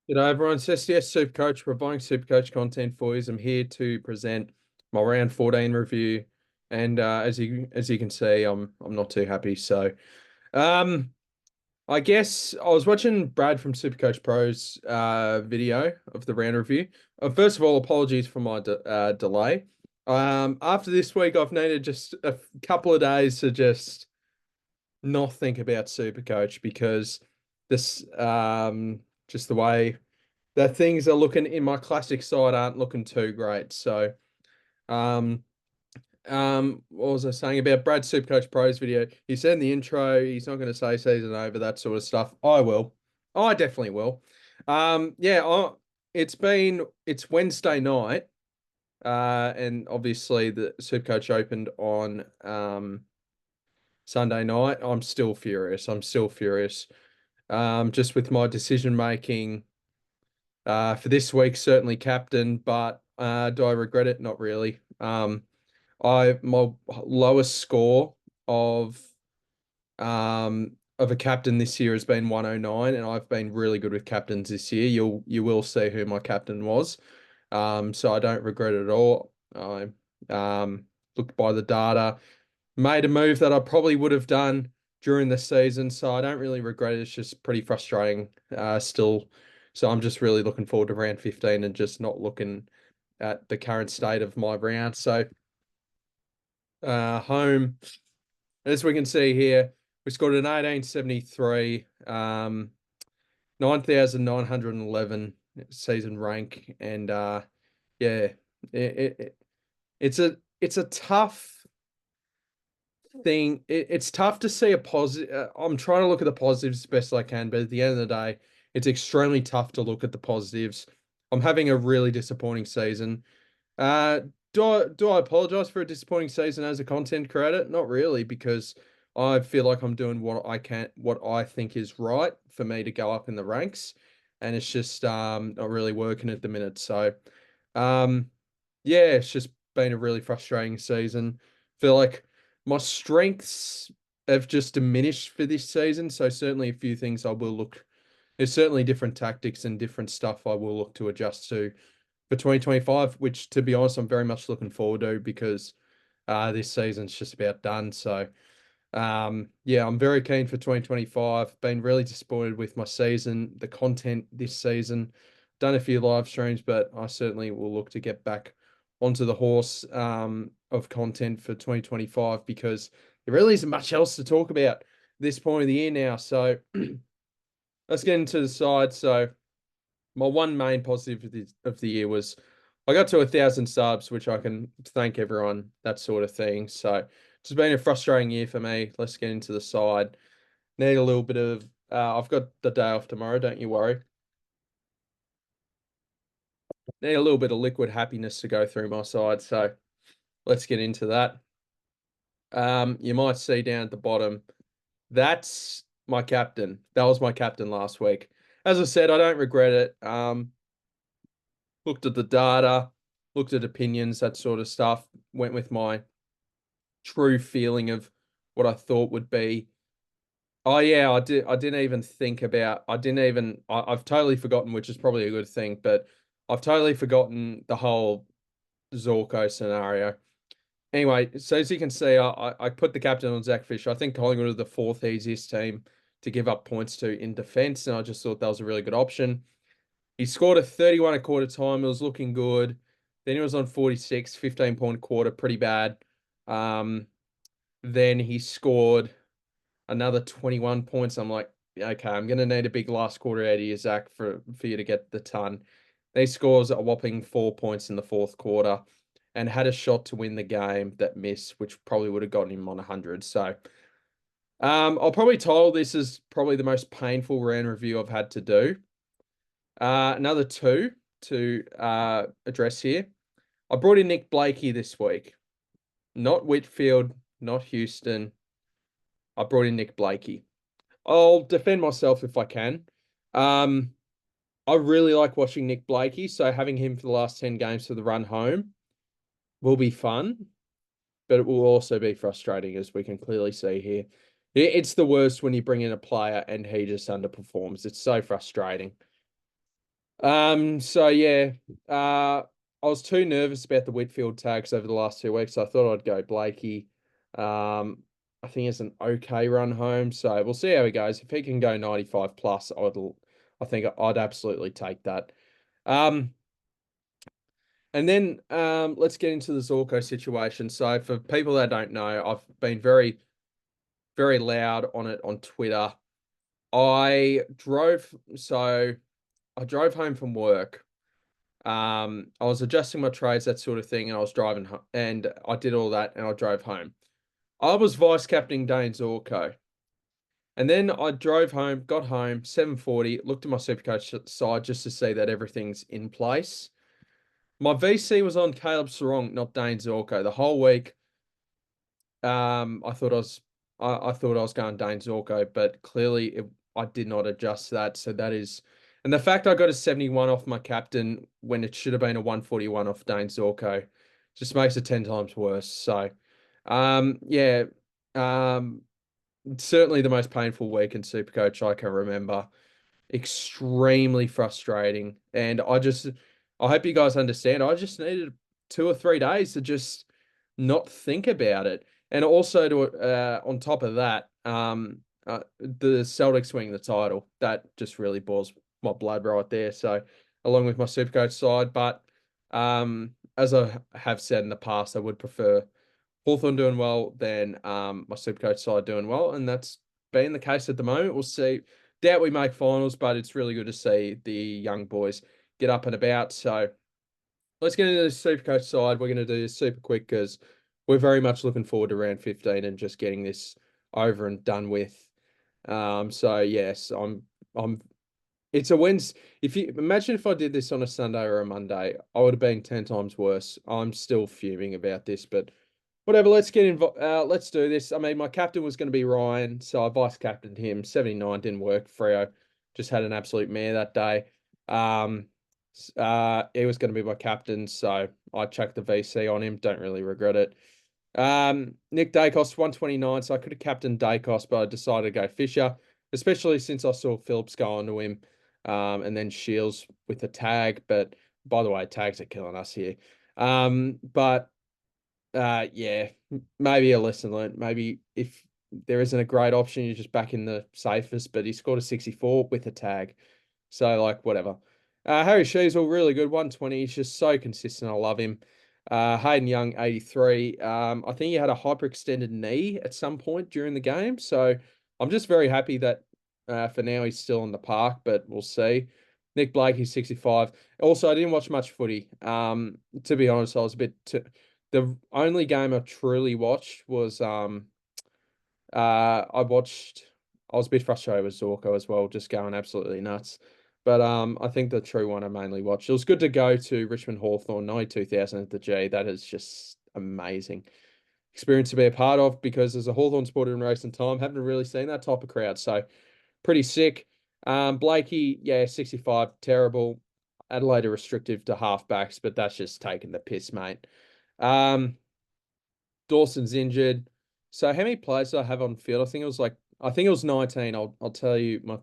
G'day everyone, it's SDS SuperCoach, providing SuperCoach content for you. I'm here to present my round 14 review, and as you can see, I'm not too happy. So, um, I guess I was watching Brad from SuperCoach Pro's video of the round review. First of all, apologies for my delay. After this week, I've needed just a couple of days to just not think about SuperCoach because this just the way that things are looking in my classic side aren't looking too great. So, um, what was I saying about Brad Supercoach Pro's video? He said in the intro he's not going to say season over, that sort of stuff. I will. I definitely will. Yeah, it's Wednesday night, and obviously the Supercoach opened on Sunday night. I'm still furious. I'm still furious. Just with my decision making. For this week, certainly captain, but do I regret it? Not really. My lowest score of of a captain this year has been 109, and I've been really good with captains this year. You will see who my captain was. So I don't regret it at all. I looked by the data, made a move that I probably would have done during the season, so I don't really regret it. It's just pretty frustrating still. So I'm just really looking forward to round 15 and just not looking at the current state of my round. So home, as we can see here, we scored an 1873, 9,911 season rank, and yeah, it's a tough thing. It's tough to see a positive. I'm trying to look at the positives as best I can, but at the end of the day, it's extremely tough to look at the positives. I'm having a really disappointing season. Uh, do I apologize for a disappointing season as a content creator? Not really, because I feel like I'm doing what I think is right for me to go up in the ranks, and it's just not really working at the minute. So, um, yeah, it's just been a really frustrating season. Feel like my strengths have just diminished for this season. So certainly a few things I will look. There's certainly different tactics and different stuff I will look to adjust to for 2025, which to be honest, I'm very much looking forward to because this season's just about done. So yeah, I'm very keen for 2025. Been really disappointed with my season, the content this season. Done a few live streams, but I certainly will look to get back onto the horse of content for 2025 because there really isn't much else to talk about at this point of the year now. So let's get into the side. So my one main positive of the year was I got to 1,000 subs, which I can thank everyone, that sort of thing. So it's been a frustrating year for me. Let's get into the side. Need a little bit of, I've got the day off tomorrow, don't you worry. Need a little bit of liquid happiness to go through my side. So let's get into that. You might see down at the bottom, that's my captain. That was my captain last week. As I said, I don't regret it. Looked at the data, looked at opinions, that sort of stuff. Went with my true feeling of what I thought would be. Oh yeah, I did. I didn't even think about. I didn't even. I've totally forgotten, which is probably a good thing. But I've totally forgotten the whole Zorko scenario. Anyway, so as you can see, I put the captain on Zach Fisher. I think Collingwood are the fourth easiest team to give up points to in defence, and I just thought that was a really good option. He scored a 31 a quarter time. It was looking good. Then he was on 46, 15-point quarter, pretty bad. Um, then he scored another 21 points. I'm like, okay, I'm going to need a big last quarter out of you, Zach, for you to get the ton. He scores a whopping 4 points in the fourth quarter and had a shot to win the game that missed, which probably would have gotten him on 100. So I'll probably title this as probably the most painful round review I've had to do. Another two to address here. I brought in Nick Blakey this week, not Whitfield, not Houston. I brought in Nick Blakey. I'll defend myself if I can. Um, I really like watching Nick Blakey, so having him for the last 10 games for the run home will be fun, but it will also be frustrating, as we can clearly see here. It's the worst when you bring in a player and he just underperforms. It's so frustrating. So yeah, I was too nervous about the Whitfield tags over the last 2 weeks. So I thought I'd go Blakey. I think it's an okay run home. So we'll see how he goes. If he can go 95 plus, I think I'd absolutely take that. And then let's get into the Zorko situation. So for people that don't know, I've been very, very loud on it on Twitter. I drove, so I drove home from work. I was adjusting my trades, that sort of thing, and I was driving and I did all that and I drove home. I was vice captaining Dane Zorko. And then I drove home, got home, 7:40, looked at my SuperCoach side just to see that everything's in place. My VC was on Caleb Sarong, not Dane Zorko. The whole week, I thought I thought I was going Dane Zorko, but clearly I did not adjust that. So that is, and the fact I got a 71 off my captain when it should have been a 141 off Dane Zorko just makes it 10 times worse. So, yeah, um, certainly the most painful week in Supercoach I can remember. Extremely frustrating. And I hope you guys understand. I just needed 2 or 3 days to just not think about it. And also on top of that, the Celtics winning the title, that just really boils my blood right there. So along with my Supercoach side, but as I have said in the past, I would prefer Hawthorn doing well than my Supercoach side doing well, and that's been the case at the moment. We'll see. Doubt we make finals, but it's really good to see the young boys get up and about. So let's get into the Supercoach side. We're going to do this super quick because we're very much looking forward to round 15 and just getting this over and done with. So yes, I'm it's a Wednesday. If you imagine if I did this on a Sunday or a Monday, I would have been 10 times worse. I'm still fuming about this, but whatever. Let's get involved. Let's do this. I mean, my captain was going to be Ryan, so I vice captained him. 79 didn't work. Freo just had an absolute mare that day. He was going to be my captain, so I chucked the VC on him. Don't really regret it. Nick Dacos 129, so I could have captained Dacos, but I decided to go Fisher, especially since I saw Phillips go onto him, and then Shields with the tag. But by the way, tags are killing us here. But yeah, maybe a lesson learned. Maybe if there isn't a great option, you just back in the safest. But he scored a 64 with a tag, so like whatever. Harry Sheasel, really good, 120. He's just so consistent. I love him. Hayden Young, 83. I think he had a hyperextended knee at some point during the game, so I'm just very happy that for now he's still in the park, but we'll see. Nick Blake, he's 65. Also, I didn't watch much footy. To be honest, I was a bit the only game I truly watched was I was a bit frustrated with Zorko as well, just going absolutely nuts. But I think the true one I mainly watched. It was good to go to Richmond Hawthorn 92,000 at the G. That is just amazing experience to be a part of because as a Hawthorn supporter in recent time, haven't really seen that type of crowd. So pretty sick. Blakey, yeah, 65, terrible. Adelaide are restrictive to halfbacks, but that's just taking the piss, mate. Dawson's injured. So how many players do I have on field? I think it was 19. I'll tell you my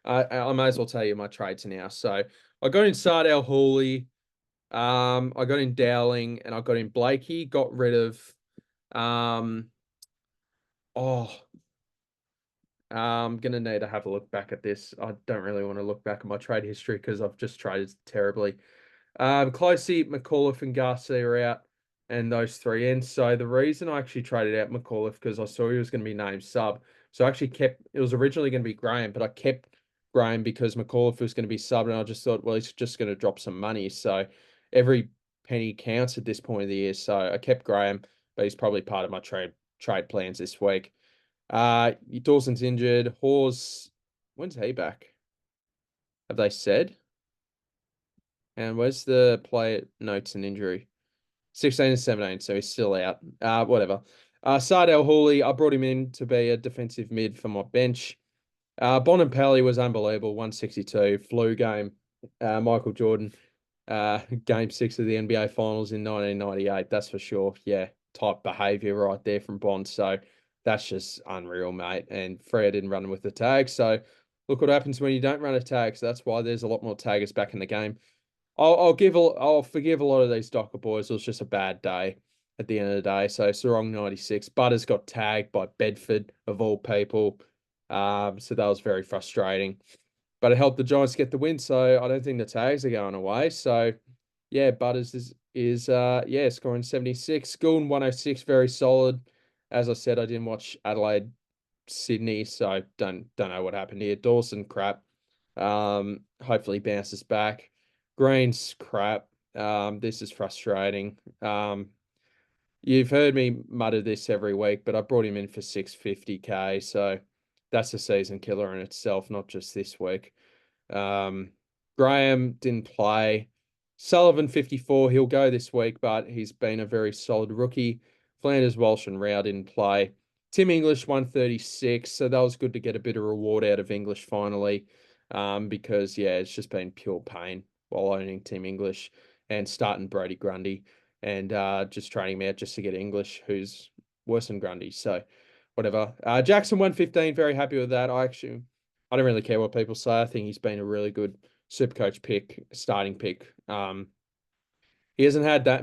I may as well tell you my trades now. So I got in Sardell Hawley, I got in Dowling, and I got in Blakey, got rid of um oh I'm gonna need to have a look back at this. I don't really want to look back at my trade history because I've just traded terribly. Closey, McAuliffe, and Garcia are out, and those three ends. So the reason I actually traded out McAuliffe because I saw he was going to be named sub. So I actually kept. It was originally going to be Graham, but I kept Graham because McAuliffe was going to be sub, and I just thought, well, he's just going to drop some money. So every penny counts at this point of the year. So I kept Graham, but he's probably part of my trade plans this week. Dawson's injured. Hawes, when's he back? Have they said? And where's the player notes and injury? 16 and 17, so he's still out. Whatever. Sardell Hawley, I brought him in to be a defensive mid for my bench. Bonampelli was unbelievable, 162, flu game. Michael Jordan, game 6 of the NBA Finals in 1998, that's for sure. Yeah, type behavior right there from Bond. So that's just unreal, mate. And Freo didn't run with the tag, so look what happens when you don't run a tag. So that's why there's a lot more taggers back in the game. I'll forgive a lot of these Docker boys. It was just a bad day at the end of the day. So Sarong 96. Butters got tagged by Bedford of all people. So that was very frustrating. But it helped the Giants get the win. So I don't think the tags are going away. So yeah, Butters is scoring 76. Goulden 106, very solid. As I said, I didn't watch Adelaide Sydney, so don't know what happened here. Dawson crap. Hopefully bounces back. Green's crap. This is frustrating. You've heard me mutter this every week, but I brought him in for 650k, so that's a season killer in itself, not just this week. Graham didn't play. Sullivan 54, he'll go this week, but he's been a very solid rookie. Flanders, Walsh, and Rao didn't play. Tim English 136, so that was good to get a bit of reward out of English finally, because yeah, it's just been pure pain while owning Tim English and starting Brody Grundy and just training him out just to get English, who's worse than Grundy. So whatever. Jackson 115, very happy with that. I don't really care what people say. I think he's been a really good SuperCoach pick, starting pick. He hasn't had that.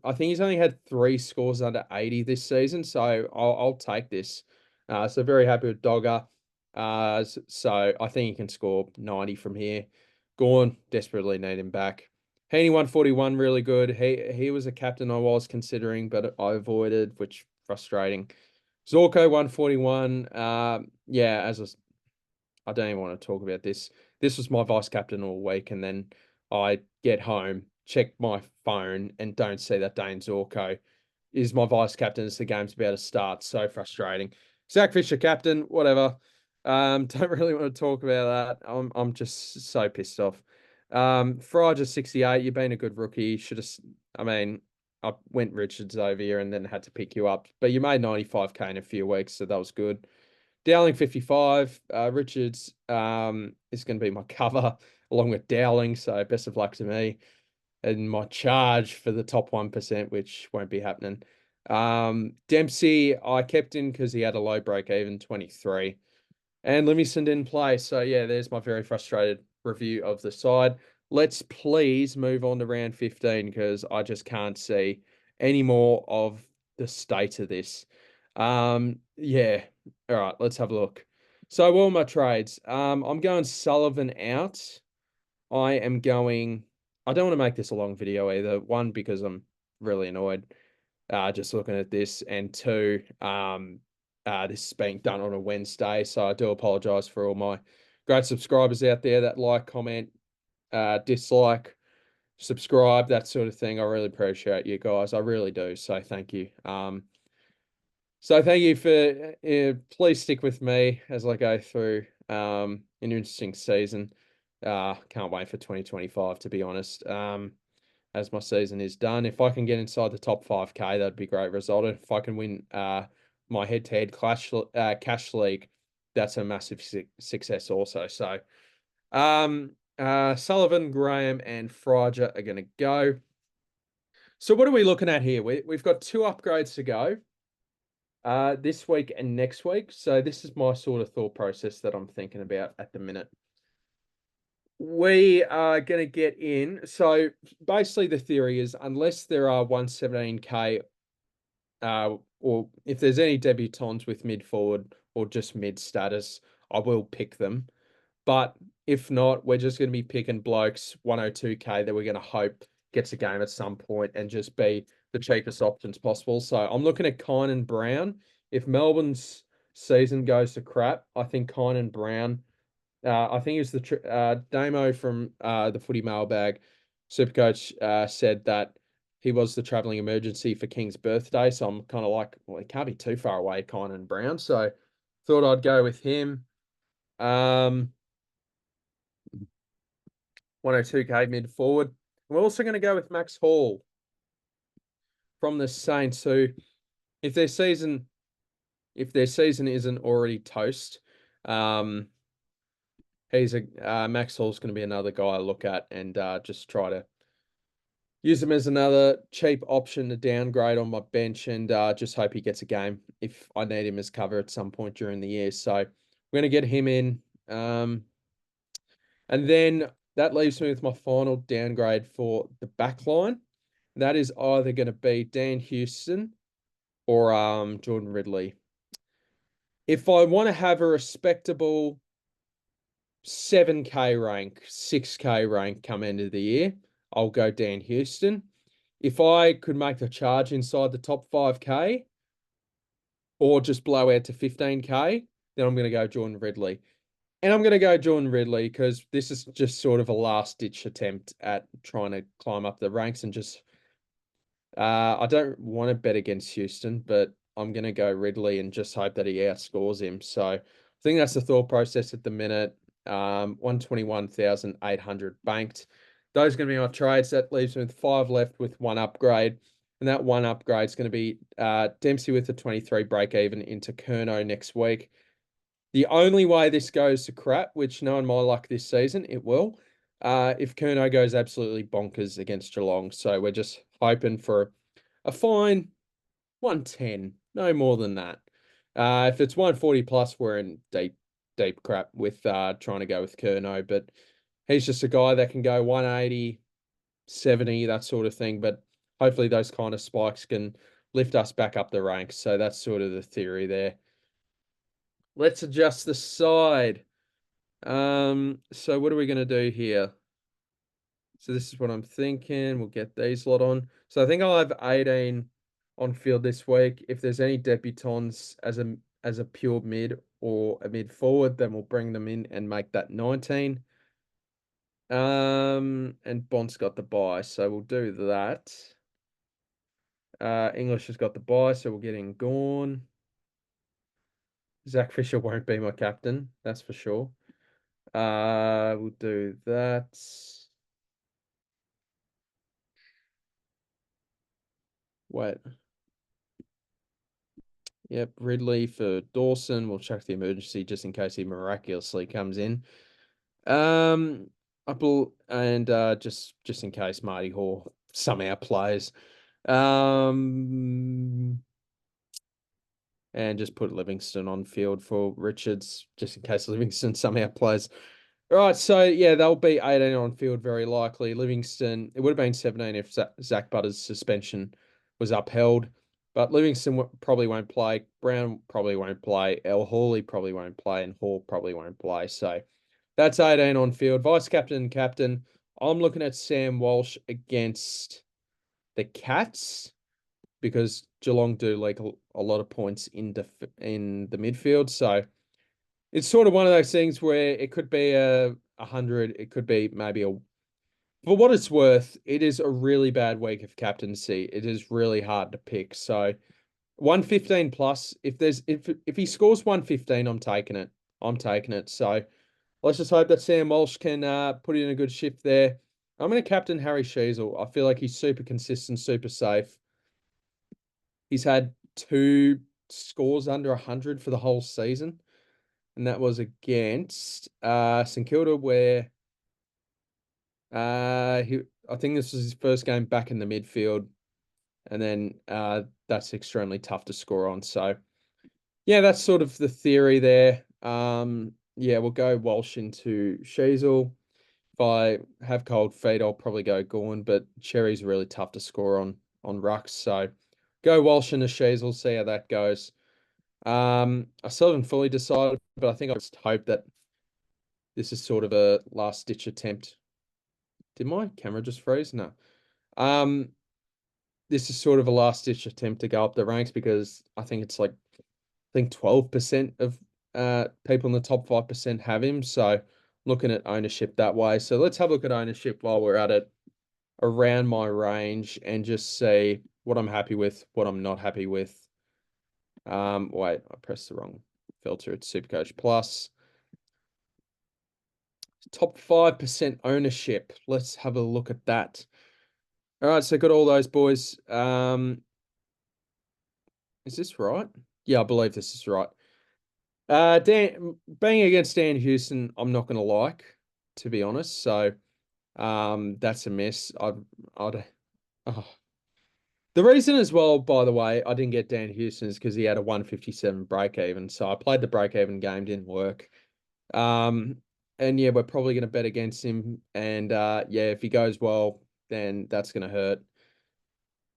I think he's only had 3 scores under 80 this season, so I'll take this. So very happy with Dogger. So I think he can score 90 from here. Gorn, desperately need him back. Heaney 141, really good. He was a captain I was considering, but I avoided, which frustrating. Zorko 141. Yeah, I don't even want to talk about this. This was my vice captain all week, and then I get home, check my phone, and don't see that Dane Zorko is my vice captain as the game's about to start. So frustrating. Zach Fisher captain, whatever. Don't really want to talk about that. I'm just so pissed off. Fraser 68, you've been a good rookie. Should have. I mean, I went Richards over here and then had to pick you up, but you made 95k in a few weeks, so that was good. Dowling 55. Richards is going to be my cover along with Dowling. So best of luck to me. And my charge for the top 1%, which won't be happening. Dempsey, I kept in because he had a low break even, 23. And Livingston didn't play. So yeah, there's my very frustrated review of the side. Let's please move on to round 15 because I just can't see any more of the state of this. Yeah. All right, let's have a look. So all my trades. I'm going Sullivan out. I don't want to make this a long video either. One, because I'm really annoyed just looking at this, and two, this is being done on a Wednesday, so I do apologize for all my great subscribers out there that like, comment, dislike, subscribe, that sort of thing. I really appreciate you guys. I really do. So thank you. So thank you for, please stick with me as I go through an interesting season. Can't wait for 2025, to be honest. As my season is done, if I can get inside the top 5k, that'd be a great result. If I can win my head-to-head cash league, that's a massive success also. So Sullivan, Graham, and Fraser are going to go. So what are we looking at here? We've got 2 upgrades to go this week and next week. So this is my sort of thought process that I'm thinking about at the minute. We are going to get in. So basically the theory is unless there are 117k or if there's any debutants with mid forward or just mid status, I will pick them. But if not, we're just going to be picking blokes 102k that we're going to hope gets a game at some point and just be the cheapest options possible. So I'm looking at Kine and Brown. If Melbourne's season goes to crap, I think Kine and Brown. I think it was the Damo from the Footy Mailbag SuperCoach said that he was the travelling emergency for King's birthday. So I'm kind of like, well, it can't be too far away, Kine and Brown. So thought I'd go with him. 102k mid forward. We're also going to go with Max Hall from the Saints, who, if their season isn't already toast, Max Hall's going to be another guy I look at and just try to use him as another cheap option to downgrade on my bench, and just hope he gets a game if I need him as cover at some point during the year. So we're going to get him in. And then that leaves me with my final downgrade for the back line. That is either going to be Dan Houston or Jordan Ridley. If I want to have a respectable 7K rank, 6K rank come end of the year, I'll go Dan Houston. If I could make the charge inside the top 5K or just blow out to 15K, then I'm going to go Jordan Ridley. And I'm going to go Jordan Ridley because this is just sort of a last-ditch attempt at trying to climb up the ranks and just I don't want to bet against Houston, but I'm going to go Ridley and just hope that he outscores him. So I think that's the thought process at the minute. 121,800 banked. Those are going to be my trades. That leaves me with 5 left with 1 upgrade. And that 1 upgrade is going to be Dempsey with a 23 break even into Kerno next week. The only way this goes to crap, which knowing my luck this season, it will, if Kerno goes absolutely bonkers against Geelong. So we're just hoping for a fine 110, no more than that. If it's 140 plus, we're in deep crap with trying to go with Kerno. But he's just a guy that can go 180, 70, that sort of thing. But hopefully those kind of spikes can lift us back up the ranks. So that's sort of the theory there. Let's adjust the side. So what are we going to do here? So this is what I'm thinking. We'll get these lot on. So I think I'll have 18 on field this week. If there's any debutants as a pure mid or a mid forward, then we'll bring them in and make that 19. And Bond's got the bye, so we'll do that. English has got the bye, so we'll get in Gorn. Zach Fisher won't be my captain, that's for sure. We'll do that. Wait. Yep, Ridley for Dawson. We'll check the emergency just in case he miraculously comes in. Just in case Marty Hall somehow plays. And just put Livingston on field for Richards, just in case Livingston somehow plays. All right, so yeah, they'll be 18 on field very likely. Livingston, it would have been 17 if Zach Butter's suspension was upheld, but Livingston probably won't play. Brown probably won't play. El Hawley probably won't play, and Hall probably won't play. So that's 18 on field. Vice captain and captain. I'm looking at Sam Walsh against the Cats because Geelong do like a lot of points in the midfield. So it's sort of one of those things where it could be a 100, it could be maybe a. For what it's worth, it is a really bad week of captaincy. It is really hard to pick. So 115 plus, if he scores 115, I'm taking it. I'm taking it. So let's just hope that Sam Walsh can put in a good shift there. I'm going to captain Harry Sheasel. I feel like he's super consistent, super safe. He's had 2 scores under 100 for the whole season. And that was against St Kilda, where I think this was his first game back in the midfield. And then that's extremely tough to score on. So, yeah, that's sort of the theory there. Yeah, we'll go Walsh into Sheasel. If I have cold feet, I'll probably go Gorn, but Cherry's really tough to score on rucks. So, go Walsh into Sheasel, see how that goes. I still haven't fully decided, but I think I just hope that this is sort of a last-ditch attempt. Did my camera just freeze? No. This is sort of a last-ditch attempt to go up the ranks because I think it's like, 12% of people in the top 5% have him. So looking at ownership that way. So let's have a look at ownership while we're at it around my range and just see what I'm happy with, what I'm not happy with. Wait, I pressed the wrong filter. It's SuperCoach Plus. Top 5% ownership. Let's have a look at that. All right, so got all those boys. Is this right? Yeah, I believe this is right. Dan, being against Dan Houston, I'm not going to like, to be honest. So, that's a miss. I'd. Oh. The reason as well, by the way, I didn't get Dan Houston is because he had a 157 break even. So I played the break even game, didn't work. And yeah, we're probably going to bet against him. And yeah, if he goes well, then that's going to hurt.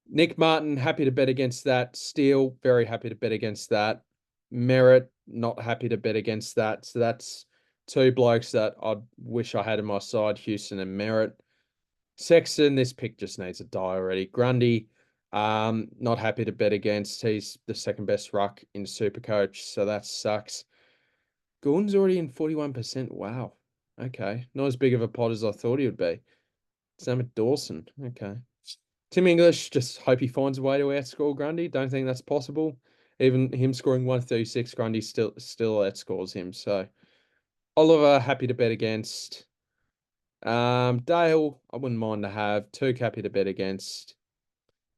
Nick Martin, happy to bet against that. Steele, very happy to bet against that. Merritt, not happy to bet against that. So that's two blokes that I wish I had in my side, Houston and Merritt. Sexton, this pick just needs to die already. Grundy, not happy to bet against. He's the second best ruck in SuperCoach, so that sucks. Gordon's already in 41%. Wow. Okay. Not as big of a pot as I thought he would be. Sam Dawson. Okay. Tim English, just hope he finds a way to outscore Grundy. Don't think that's possible. Even him scoring 136, Grundy still outscores him. So Oliver, happy to bet against. Dale, I wouldn't mind to have. Tuke, happy to bet against.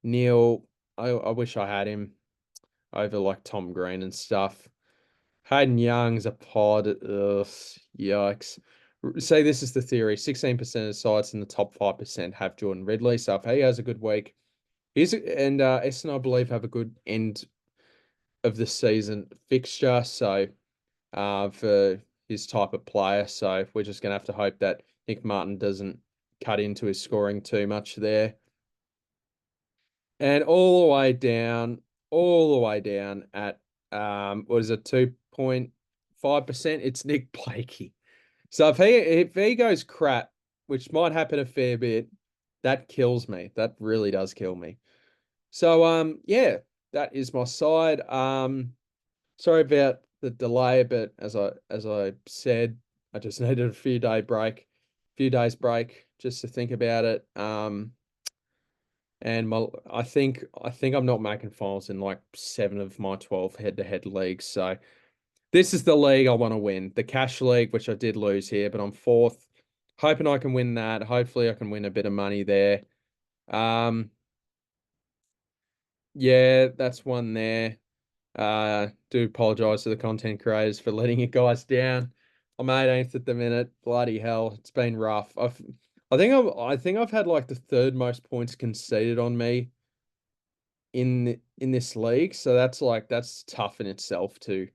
Neil, I wish I had him over like Tom Green and stuff. Hayden Young's a pod. Ugh, yikes. Say this is the theory. 16% of sides in the top 5% have Jordan Ridley. So if he has a good week, Essendon, I believe, have a good end of the season fixture. So for his type of player. So we're just going to have to hope that Nick Martin doesn't cut into his scoring too much there. And all the way down at what is it, 2.5%? It's Nick Blakey. So if he goes crap, which might happen a fair bit, that kills me. That really does kill me. So yeah, that is my side. Sorry about the delay, but as I said, I just needed a few days break just to think about it. And I think I'm not making finals in like 7 of my 12 head-to-head leagues. So this is the league I want to win, the cash league, which I did lose here, but I'm fourth. Hoping I can win that. Hopefully I can win a bit of money there. Yeah, that's one there. Do apologize to the content creators for letting you guys down. I'm 18th at the minute. Bloody hell, it's been rough. I think I've had like the third most points conceded on me in this league. So that's tough in itself to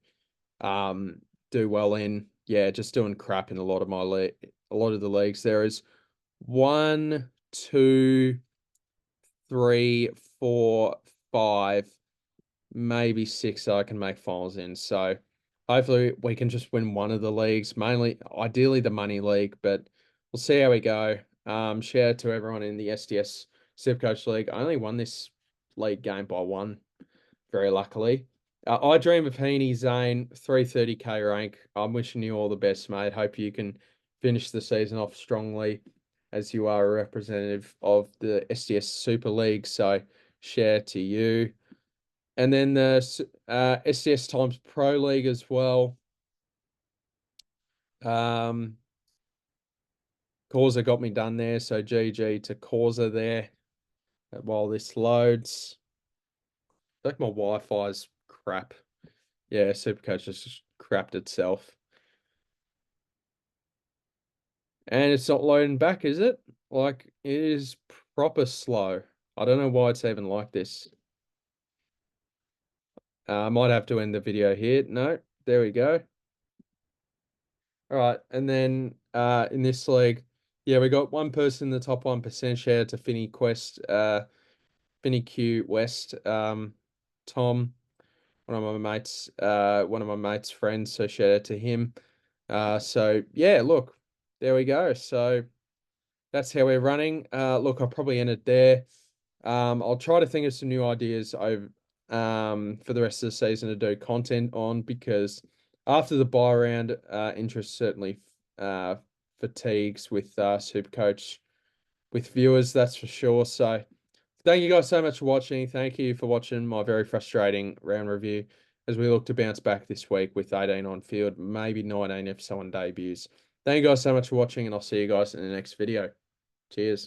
do well in. Yeah, just doing crap in a lot of the leagues. There is 1, 2, 3, 4, 5, maybe 6 so I can make finals in. So hopefully we can just win one of the leagues, ideally the money league, but we'll see how we go. Shout out to everyone in the SDS SuperCoach League. I only won this league game by 1, very luckily. I dream of Heaney, Zane, 330k rank. I'm wishing you all the best, mate. Hope you can finish the season off strongly as you are a representative of the SDS Super League. So share to you. And then the SDS Times Pro League as well. Causa got me done there, so GG to Causa there while this loads. I feel like my Wi-Fi's crap. Yeah, SuperCoach just crapped itself. And it's not loading back, is it? Like, it is proper slow. I don't know why it's even like this. I might have to end the video here. No, there we go. All right, and then in this league, yeah, we got one person in the top 1%. Share to Finny Finny Q West, Tom, one of my mates' friends. So shout out to him. So yeah, look, there we go. So that's how we're running. Look, I'll probably end it there. I'll try to think of some new ideas over for the rest of the season to do content on, because after the buy round, interest certainly fatigues with SuperCoach with viewers, that's for sure. So thank you guys so much for watching. Thank you for watching my very frustrating round review as we look to bounce back this week with 18 on field, maybe 19 if someone debuts. Thank you guys so much for watching, and I'll see you guys in the next video. Cheers.